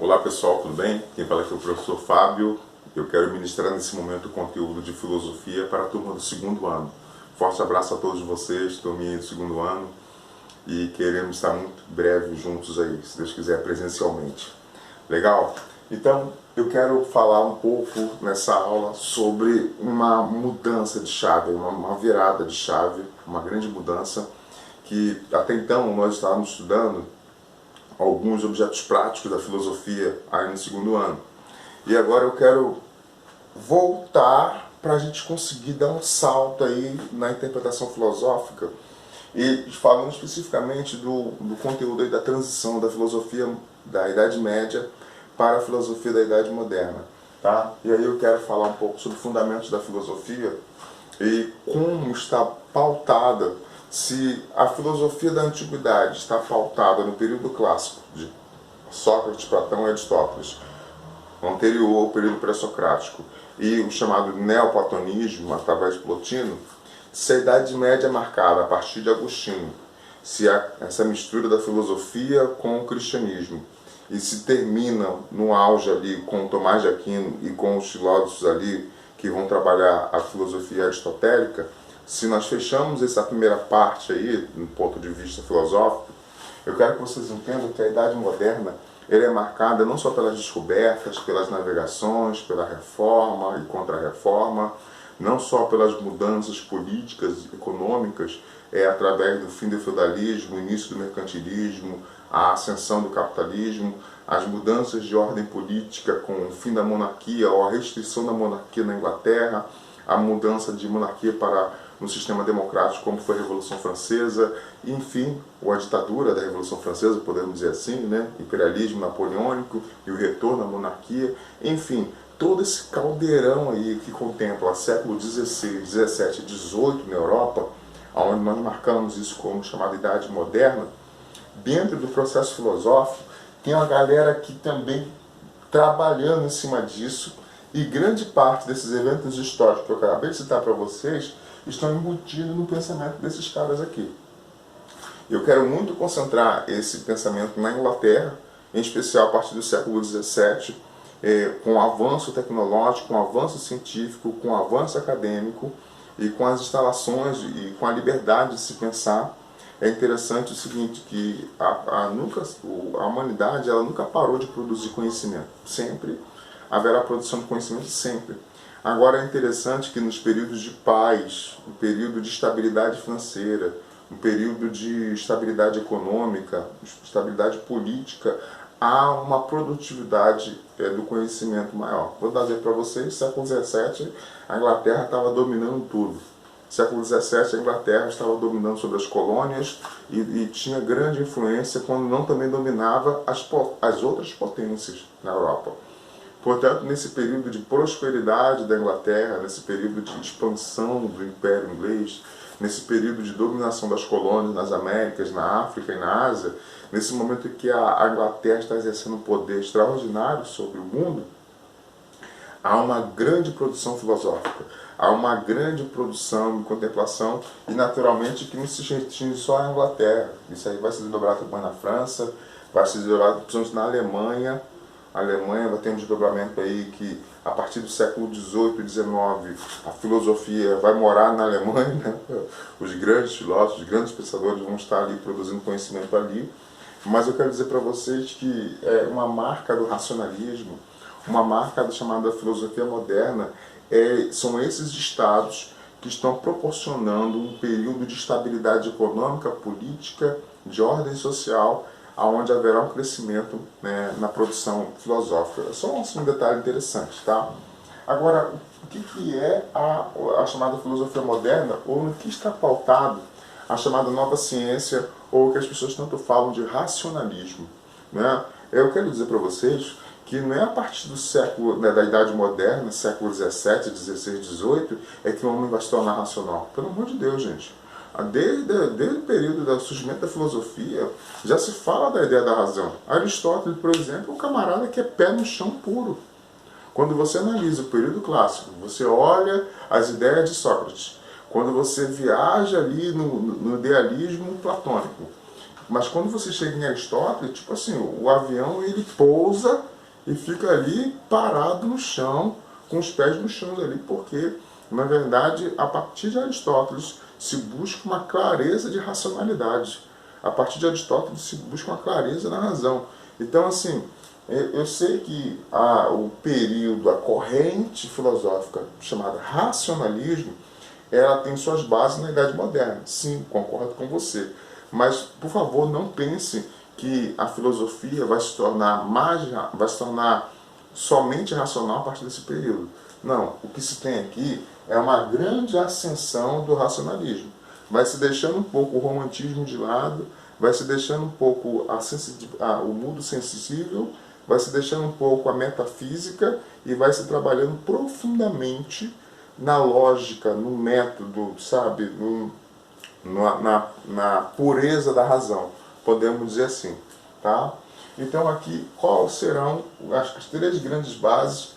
Olá pessoal, tudo bem? Quem fala aqui é o professor Fábio. Eu quero ministrar nesse momento conteúdo de filosofia para a turma do segundo ano. Forte abraço a todos vocês, turminha do segundo ano, e queremos estar muito breve juntos aí, se Deus quiser, presencialmente. Legal? Então, eu quero falar um pouco nessa aula sobre uma mudança de chave, uma virada de chave, uma grande mudança, que até então nós estávamos estudando alguns objetos práticos da filosofia aí no segundo ano. E agora eu quero voltar para a gente conseguir dar um salto aí na interpretação filosófica e falando especificamente do conteúdo aí da transição da filosofia da Idade Média para a filosofia da Idade Moderna. Tá? E aí eu quero falar um pouco sobre fundamentos da filosofia e como está pautada, se a filosofia da antiguidade está pautada no período clássico de Sócrates, Platão e Aristóteles, anterior ao período pré-socrático, e o chamado neoplatonismo, através de Plotino, se a Idade Média é marcada a partir de Agostinho, se há essa mistura da filosofia com o cristianismo, e se termina no auge ali com Tomás de Aquino e com os filósofos ali que vão trabalhar a filosofia aristotélica, se nós fechamos essa primeira parte aí, do ponto de vista filosófico, eu quero que vocês entendam que a Idade Moderna é marcada não só pelas descobertas, pelas navegações, pela reforma e contra-reforma, não só pelas mudanças políticas e econômicas, através do fim do feudalismo, o início do mercantilismo, a ascensão do capitalismo, as mudanças de ordem política com o fim da monarquia ou a restrição da monarquia na Inglaterra, a mudança de monarquia para um sistema democrático como foi a Revolução Francesa, e, enfim, a ditadura da Revolução Francesa, podemos dizer assim, né? Imperialismo napoleônico e o retorno à monarquia, enfim, todo esse caldeirão aí que contempla século XVI, XVII e XVIII na Europa, onde nós marcamos isso como chamada Idade Moderna. Dentro do processo filosófico, tem uma galera que também trabalhando em cima disso, e grande parte desses eventos históricos que eu acabei de citar para vocês estão embutidos no pensamento desses caras aqui. Eu quero muito concentrar esse pensamento na Inglaterra, em especial a partir do século XVII, com o avanço tecnológico, com o avanço científico, com o avanço acadêmico e com as instalações e com a liberdade de se pensar. É interessante o seguinte, que a humanidade ela nunca parou de produzir conhecimento. Sempre haverá produção de conhecimento, sempre. Agora é interessante que nos períodos de paz, no período de estabilidade financeira, no período de estabilidade econômica, estabilidade política, há uma produtividade do conhecimento maior. Vou dar para vocês, século XVII, a Inglaterra estava dominando tudo. Século XVII, a Inglaterra estava dominando sobre as colônias e tinha grande influência quando não também dominava as outras potências na Europa. Portanto, nesse período de prosperidade da Inglaterra, nesse período de expansão do Império Inglês, nesse período de dominação das colônias nas Américas, na África e na Ásia, nesse momento em que a Inglaterra está exercendo um poder extraordinário sobre o mundo, há uma grande produção filosófica, há uma grande produção de contemplação e, naturalmente, que não se restringe só à Inglaterra. Isso aí vai se desdobrar também na França, vai se desdobrar principalmente na Alemanha. A Alemanha vai ter um desdobramento aí que, a partir do século XVIII e XIX, a filosofia vai morar na Alemanha, né? Os grandes filósofos, os grandes pensadores vão estar ali produzindo conhecimento ali. Mas eu quero dizer para vocês que é uma marca do racionalismo, uma marca da chamada filosofia moderna, são esses estados que estão proporcionando um período de estabilidade econômica, política, de ordem social, onde haverá um crescimento, né, na produção filosófica. Só um detalhe interessante, tá? Agora, o que é a chamada filosofia moderna, ou no que está pautado a chamada nova ciência, ou o que as pessoas tanto falam de racionalismo, né? Eu quero dizer para vocês que não é a partir do século, né, da Idade Moderna, século XVII, XVI, XVIII, é que o homem vai se tornar racional. Pelo amor de Deus, gente. Desde o período do surgimento da filosofia, já se fala da ideia da razão. Aristóteles, por exemplo, é um camarada que é pé no chão puro. Quando você analisa o período clássico, você olha as ideias de Sócrates, quando você viaja ali no idealismo platônico, Mas quando você chega em Aristóteles, tipo assim, o avião ele pousa e fica ali parado no chão, com os pés no chão ali, porque, na verdade, a partir de Aristóteles se busca uma clareza de racionalidade. A partir de Aristóteles se busca uma clareza na razão. Então, assim, eu sei que o período, a corrente filosófica chamada racionalismo, ela tem suas bases na Idade Moderna. Sim, concordo com você. Mas, por favor, não pense que a filosofia vai se tornar somente racional a partir desse período. Não, o que se tem aqui é uma grande ascensão do racionalismo. Vai se deixando um pouco o romantismo de lado, vai se deixando um pouco o mundo sensível, vai se deixando um pouco a metafísica e vai se trabalhando profundamente na lógica, no método, sabe, na pureza da razão, podemos dizer assim, tá? Então aqui, quais serão as três grandes bases,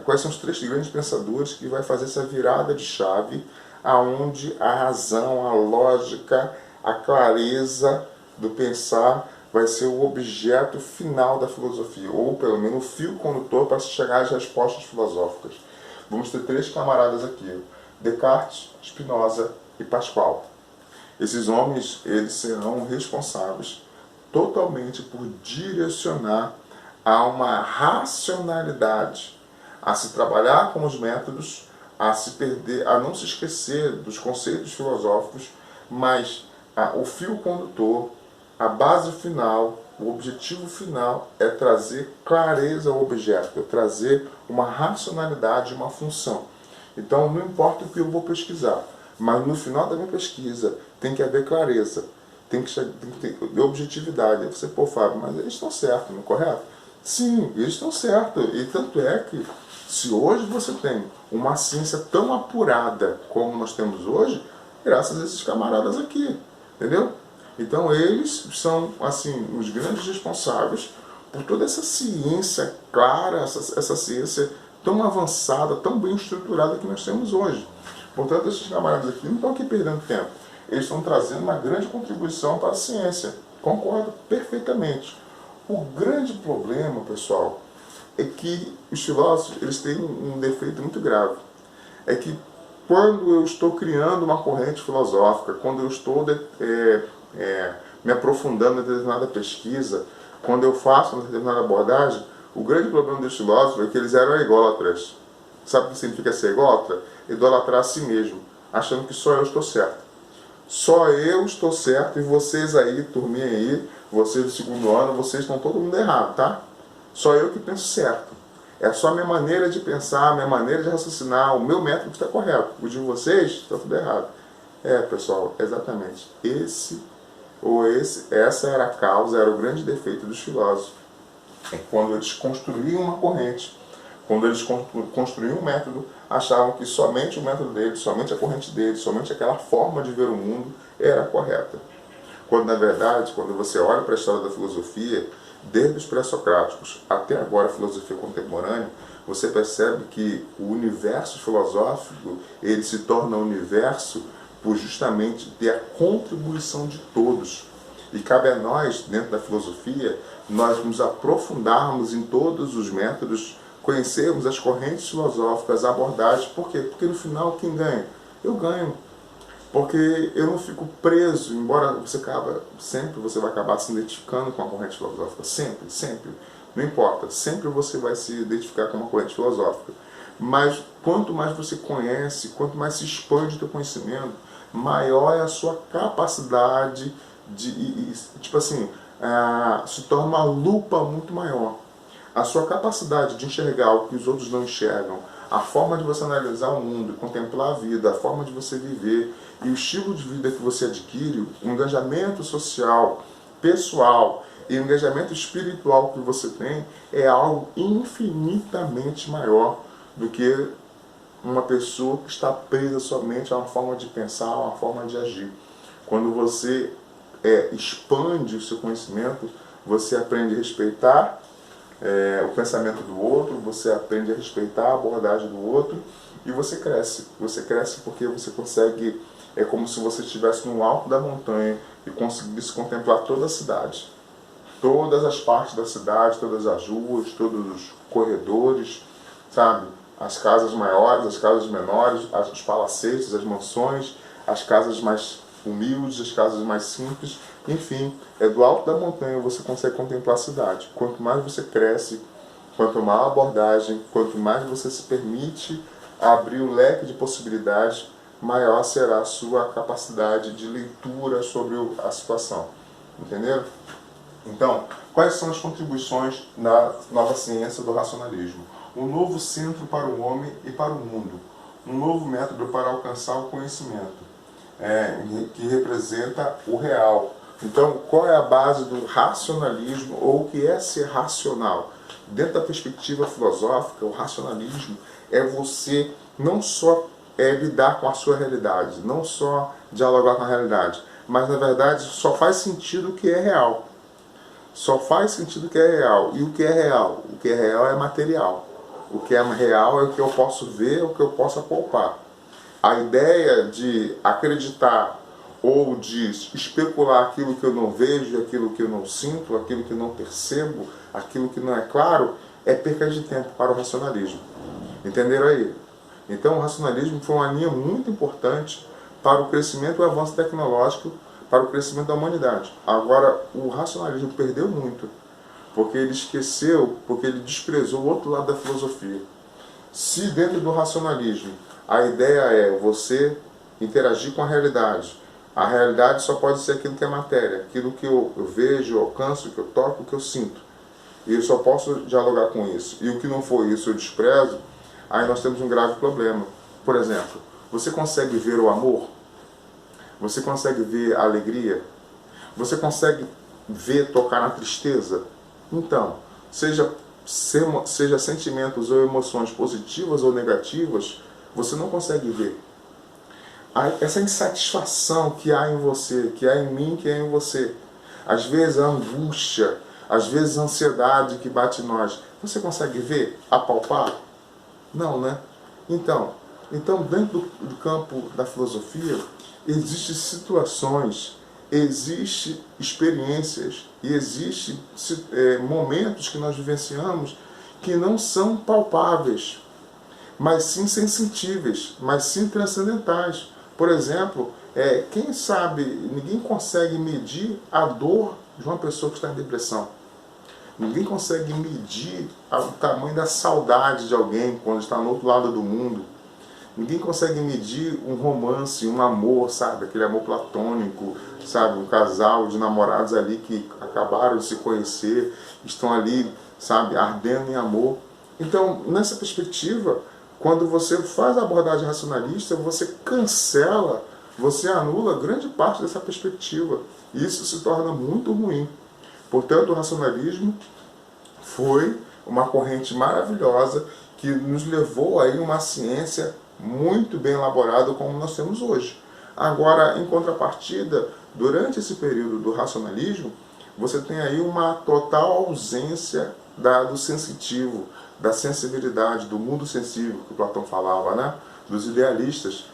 quais são os três grandes pensadores que vai fazer essa virada de chave, aonde a razão, a lógica, a clareza do pensar vai ser o objeto final da filosofia, ou pelo menos o fio condutor para se chegar às respostas filosóficas. Vamos ter três camaradas aqui: Descartes, Spinoza e Pascal. Esses homens, eles serão responsáveis totalmente por direcionar a uma racionalidade, a se trabalhar com os métodos, a se perder, a não se esquecer dos conceitos filosóficos, mas o fio condutor, a base final, o objetivo final é trazer clareza ao objeto, é trazer uma racionalidade, uma função. Então não importa o que eu vou pesquisar, mas no final da minha pesquisa tem que haver clareza, tem que ter objetividade. Aí você, pô, Fábio, mas eles estão certos, não é correto? Sim, eles estão certos. E tanto é que, se hoje você tem uma ciência tão apurada como nós temos hoje, graças a esses camaradas aqui, entendeu? Então eles são, assim, os grandes responsáveis por toda essa ciência clara, essa ciência tão avançada, tão bem estruturada que nós temos hoje. Portanto, esses camaradas aqui não estão aqui perdendo tempo. Eles estão trazendo uma grande contribuição para a ciência. Concordo perfeitamente. O grande problema, pessoal, é que os filósofos eles têm um defeito muito grave. É que quando eu estou criando uma corrente filosófica, quando eu estou me aprofundando em determinada pesquisa, quando eu faço uma determinada abordagem, o grande problema dos filósofos é que eles eram ególatras. Sabe o que significa ser ególatra? Idolatrar a si mesmo, achando que só eu estou certo. Só eu estou certo e vocês aí, turminha aí, vocês do segundo ano, vocês estão todo mundo errado, tá? Só eu que penso certo. É só a minha maneira de pensar, a minha maneira de raciocinar, o meu método que está correto. O de vocês está tudo errado. Pessoal, exatamente. Essa era a causa, era o grande defeito dos filósofos. É quando eles construíam uma corrente, quando eles construíam um método, achavam que somente o método deles, somente a corrente deles, somente aquela forma de ver o mundo era correta. Quando, na verdade, quando você olha para a história da filosofia, desde os pré-socráticos até agora a filosofia contemporânea, você percebe que o universo filosófico ele se torna um universo por justamente ter a contribuição de todos. E cabe a nós, dentro da filosofia, nós nos aprofundarmos em todos os métodos, conhecermos as correntes filosóficas, as abordagens. Por quê? Porque no final quem ganha? Eu ganho. Porque eu não fico preso, embora você vai acabar se identificando com a corrente filosófica. Sempre, sempre. Não importa. Sempre você vai se identificar com uma corrente filosófica. Mas quanto mais você conhece, quanto mais se expande o teu conhecimento, maior é a sua capacidade se torna uma lupa muito maior. A sua capacidade de enxergar o que os outros não enxergam, a forma de você analisar o mundo, contemplar a vida, a forma de você viver e o estilo de vida que você adquire, o engajamento social, pessoal e o engajamento espiritual que você tem é algo infinitamente maior do que uma pessoa que está presa somente a uma forma de pensar, a uma forma de agir. Quando você expande o seu conhecimento, você aprende a respeitar o pensamento do outro, você aprende a respeitar a abordagem do outro e você cresce. Você cresce porque você consegue, é como se você estivesse no alto da montanha e conseguisse contemplar toda a cidade. Todas as partes da cidade, todas as ruas, todos os corredores, sabe? As casas maiores, as casas menores, os palacetes, as mansões, as casas mais humildes, as casas mais simples, enfim, é do alto da montanha você consegue contemplar a cidade. Quanto mais você cresce, quanto maior a abordagem, quanto mais você se permite abrir o leque de possibilidades, maior será a sua capacidade de leitura sobre a situação. Entenderam? Então, quais são as contribuições da nova ciência do racionalismo? Um novo centro para o homem e para o mundo. Um novo método para alcançar o conhecimento, que representa o real. Então, qual é a base do racionalismo, ou o que é ser racional? Dentro da perspectiva filosófica, o racionalismo é você não só lidar com a sua realidade, não só dialogar com a realidade, mas na verdade só faz sentido o que é real. Só faz sentido o que é real. E o que é real? O que é real é material. O que é real é o que eu posso ver, o que eu posso apalpar. A ideia de acreditar ou de especular aquilo que eu não vejo, aquilo que eu não sinto, aquilo que eu não percebo, aquilo que não é claro, é perca de tempo para o racionalismo. Entenderam aí? Então o racionalismo foi uma linha muito importante para o crescimento e o avanço tecnológico, para o crescimento da humanidade. Agora, o racionalismo perdeu muito, porque ele esqueceu, porque ele desprezou o outro lado da filosofia. Se dentro do racionalismo a ideia é você interagir com a realidade só pode ser aquilo que é matéria, aquilo que eu vejo, eu alcanço, que eu toco, que eu sinto. E eu só posso dialogar com isso. E o que não for isso eu desprezo, aí nós temos um grave problema. Por exemplo, você consegue ver o amor? Você consegue ver a alegria? Você consegue ver, tocar na tristeza? Então, seja sentimentos ou emoções positivas ou negativas, você não consegue ver. Essa insatisfação que há em você, que há em mim, que há em você, às vezes a angústia, às vezes a ansiedade que bate em nós, você consegue ver, apalpar? Não, né? Então dentro do campo da filosofia, existem situações, existem experiências e existem momentos que nós vivenciamos que não são palpáveis, mas sim sensitíveis, mas sim transcendentais. Por exemplo, quem sabe, ninguém consegue medir a dor de uma pessoa que está em depressão. Ninguém consegue medir o tamanho da saudade de alguém quando está no outro lado do mundo. Ninguém consegue medir um romance, um amor, sabe? Aquele amor platônico, sabe? Um casal de namorados ali que acabaram de se conhecer, estão ali, sabe? Ardendo em amor. Então, nessa perspectiva, quando você faz a abordagem racionalista, você cancela, você anula grande parte dessa perspectiva. E isso se torna muito ruim. Portanto, o racionalismo foi uma corrente maravilhosa que nos levou a uma ciência muito bem elaborada como nós temos hoje. Agora, em contrapartida, durante esse período do racionalismo, você tem aí uma total ausência do sensitivo, da sensibilidade, do mundo sensível que Platão falava, né? Dos idealistas.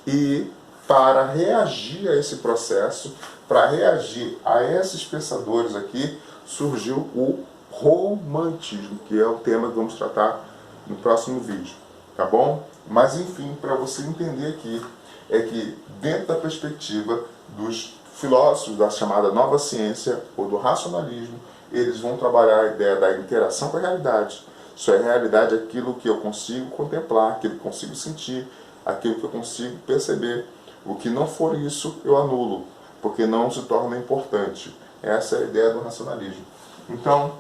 E para reagir a esse processo, para reagir a esses pensadores aqui, surgiu o romantismo, que é o tema que vamos tratar no próximo vídeo, tá bom? Mas enfim, para você entender aqui, é que dentro da perspectiva dos filósofos da chamada nova ciência, ou do racionalismo, eles vão trabalhar a ideia da interação com a realidade. Só é realidade aquilo que eu consigo contemplar, aquilo que eu consigo sentir, aquilo que eu consigo perceber. O que não for isso, eu anulo, porque não se torna importante. Essa é a ideia do racionalismo. Então,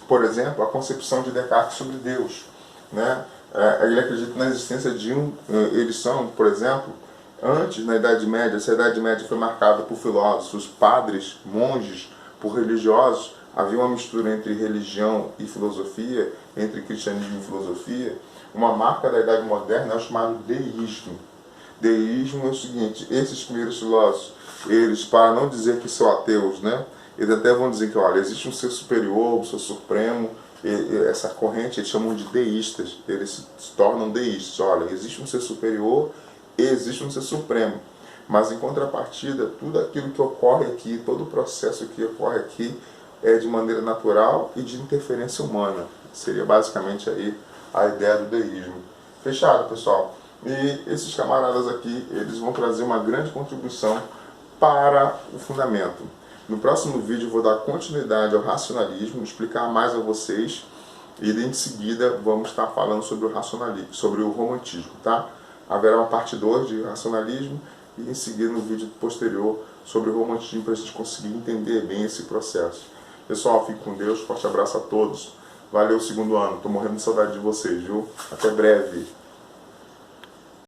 por exemplo, a concepção de Descartes sobre Deus, né? Ele acredita na existência de eles são, por exemplo, antes, na Idade Média, essa Idade Média foi marcada por filósofos, padres, monges, por religiosos. Havia uma mistura entre religião e filosofia, entre cristianismo e filosofia. Uma marca da Idade Moderna é o chamado deísmo. Deísmo é o seguinte: esses primeiros filósofos, eles, para não dizer que são ateus, né, eles até vão dizer que, olha, existe um ser superior, um ser supremo. Essa corrente eles chamam de deístas, eles se tornam deístas. Olha, existe um ser superior e existe um ser supremo. Mas em contrapartida, tudo aquilo que ocorre aqui, todo o processo que ocorre aqui é de maneira natural e de interferência humana. Seria basicamente aí a ideia do deísmo. Fechado, pessoal? E esses camaradas aqui, eles vão trazer uma grande contribuição para o fundamento. No próximo vídeo eu vou dar continuidade ao racionalismo, explicar mais a vocês, e em seguida vamos estar falando sobre o racionalismo, sobre o romantismo, tá? Haverá uma parte 2 de racionalismo e em seguida no vídeo posterior sobre o romantismo, para a gente conseguir entender bem esse processo. Pessoal, fique com Deus, forte abraço a todos. Valeu, segundo ano, tô morrendo de saudade de vocês, viu? Até breve.